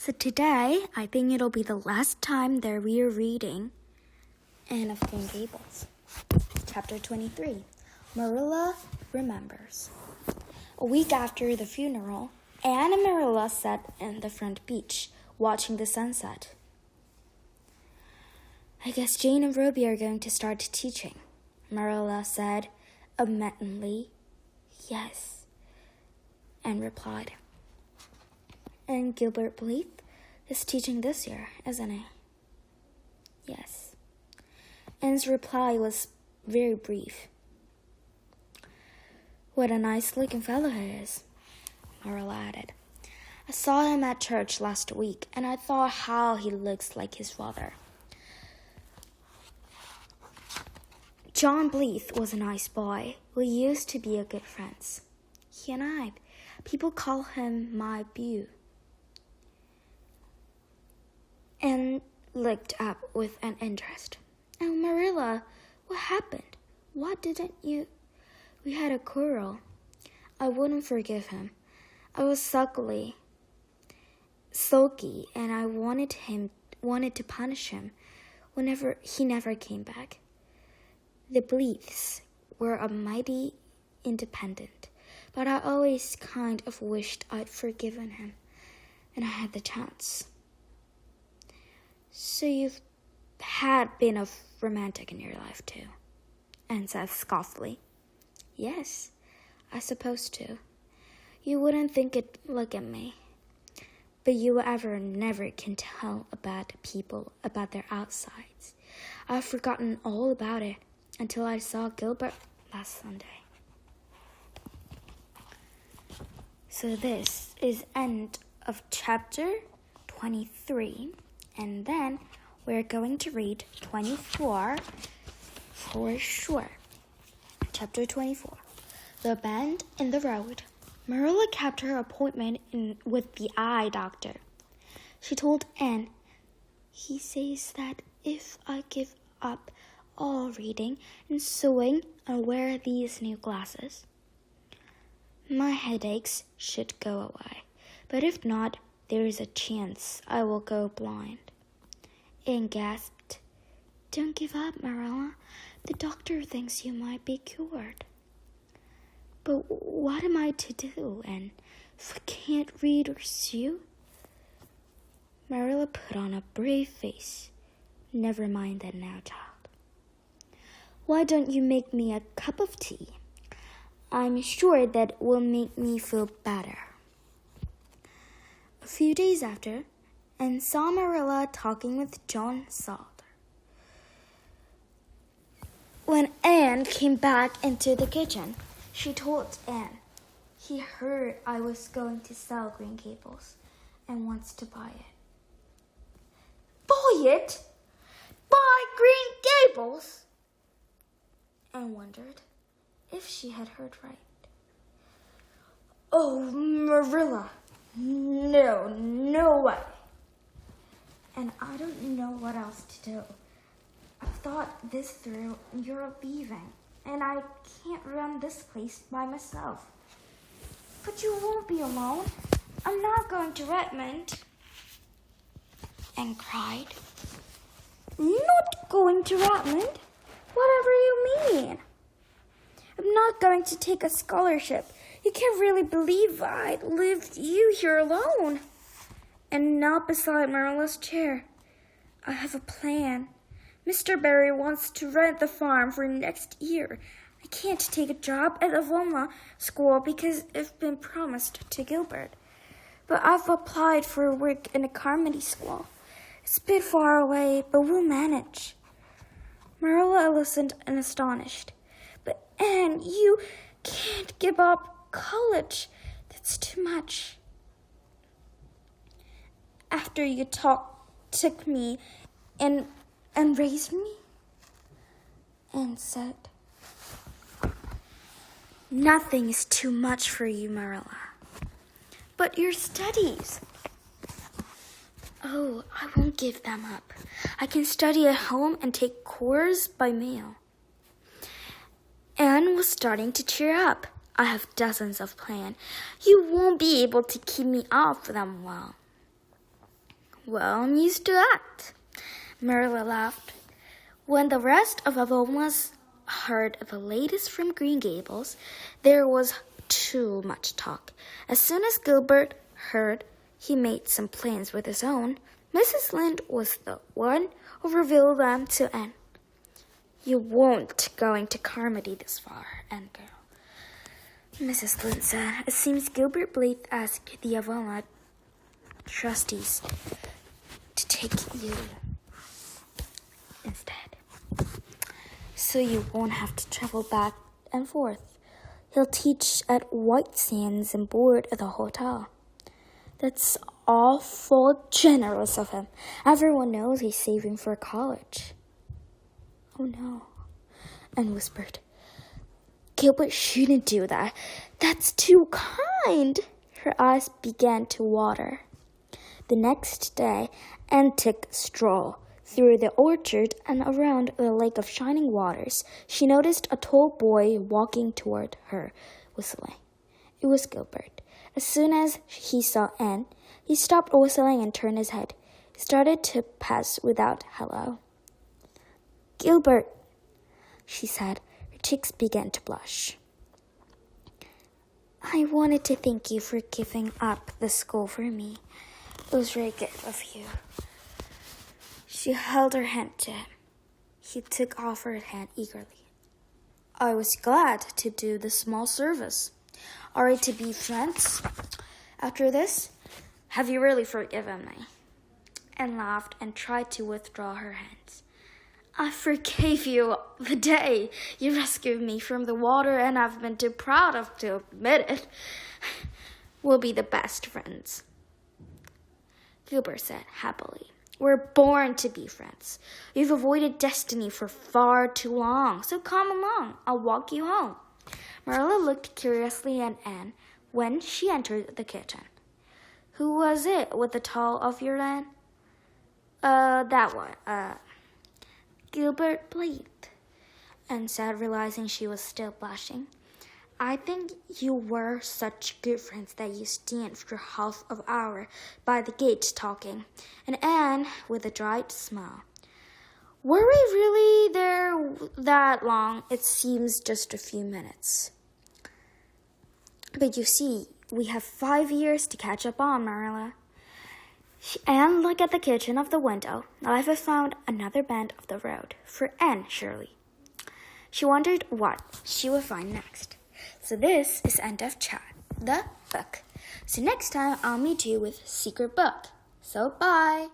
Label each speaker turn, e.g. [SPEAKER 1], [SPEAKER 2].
[SPEAKER 1] So today, I think it'll be the last time that we're reading Anne of Green Gables. Chapter 23, Marilla Remembers. A week after the funeral, Anne and Marilla sat in the front beach, watching the sunset. I guess Jane and Ruby are going to start teaching, Marilla said adamantly. Yes, Anne replied. And Gilbert Blythe is teaching this year, isn't he? Yes. Anne's reply was very brief. What a nice-looking fellow he is, Marilla added. I saw him at church last week, and I thought how he looks like his father. John Blythe was a nice boy. We used to be good friends. He and I. People call him my beau. Anne looked up with an interest. Oh, Marilla, what happened? Why didn't you? We had a quarrel. I wouldn't forgive him. I was sulky, and I wanted to punish him whenever he never came back. The Blythes were a mighty independent, but I always kind of wished I'd forgiven him, and I had the chance. So you've had been a romantic in your life, too? Anne said scoffingly. Yes, I suppose to. You wouldn't think it, look at me. But you never can tell about people about their outsides. I've forgotten all about it until I saw Gilbert last Sunday. So this is end of chapter 23. And then we're going to read 24 for sure. Chapter 24. The Bend in the Road. Marilla kept her appointment with the eye doctor. She told Anne, he says that if I give up all reading and sewing and wear these new glasses, my headaches should go away. But if not, there is a chance I will go blind. Anne gasped. Don't give up, Marilla. The doctor thinks you might be cured. But what am I to do, Anne, if I can't read or sew? Marilla put on a brave face. Never mind that now, child. Why don't you make me a cup of tea? I'm sure that will make me feel better. A few days after, Anne saw Marilla talking with John Salter. When Anne came back into the kitchen, she told Anne, he heard I was going to sell Green Gables and wants to buy it. Buy it? Buy Green Gables? Anne wondered if she had heard right. Oh, Marilla, no way. And I don't know what else to do. I've thought this through, and you're leaving, and I can't run this place by myself. But you won't be alone. I'm not going to Redmond. Anne cried. Not going to Redmond? Whatever you mean. I'm not going to take a scholarship. You can't really believe I'd leave you here alone. And not beside Marilla's chair. I have a plan. Mr. Barry wants to rent the farm for next year. I can't take a job at a Vilma school because it's been promised to Gilbert. But I've applied for work in a Carmody school. It's a bit far away, but we'll manage. Marilla listened and astonished. But Anne, you can't give up college. That's too much. After you took me and raised me? Anne said. Nothing is too much for you, Marilla. But your studies. Oh, I won't give them up. I can study at home and take courses by mail. Anne was starting to cheer up. I have dozens of plans. You won't be able to keep me off them well. Well, I'm used to that. Marilla laughed. When the rest of the homeless heard the latest from Green Gables, there was too much talk. As soon as Gilbert heard he made some plans with his own, Mrs. Lynde was the one who revealed them to Anne. You won't going to Carmody this far, Anne girl, Mrs. Lynde said. It seems Gilbert Blythe asked the Avonlea trustees to take you instead. So you won't have to travel back and forth. He'll teach at White Sands and board at the hotel. That's awful generous of him. Everyone knows he's saving for college. Oh no, Anne whispered. Gilbert shouldn't do that. That's too kind. Her eyes began to water. The next day, Anne took a stroll through the orchard and around the lake of shining waters. She noticed a tall boy walking toward her, whistling. It was Gilbert. As soon as he saw Anne, he stopped whistling and turned his head. He started to pass without hello. Gilbert, she said. Her cheeks began to blush. I wanted to thank you for giving up the school for me. It was very good of you. She held her hand to him. He took off her hand eagerly. I was glad to do the small service. Are we to be friends after this? Have you really forgiven me? Anne laughed and tried to withdraw her hands. I forgave you the day you rescued me from the water, and I've been too proud of to admit it. We'll be the best friends, Gilbert said happily. We're born to be friends. You've avoided destiny for far too long, so come along. I'll walk you home. Marilla looked curiously at Anne when she entered the kitchen. Who was it with the tall of your land? That one. Gilbert Blythe, Anne said, realizing she was still blushing. I think you were such good friends that you stand for half an hour by the gate talking. And Anne, with a dry smile. Were we really there that long? It seems just a few minutes. But you see, we have 5 years to catch up on, Marilla. Anne looked at the kitchen of the window. Life had found another bend of the road. For Anne, surely. She wondered what she would find next. So this is end of the book. So next time I'll meet you with Secret Book. So bye.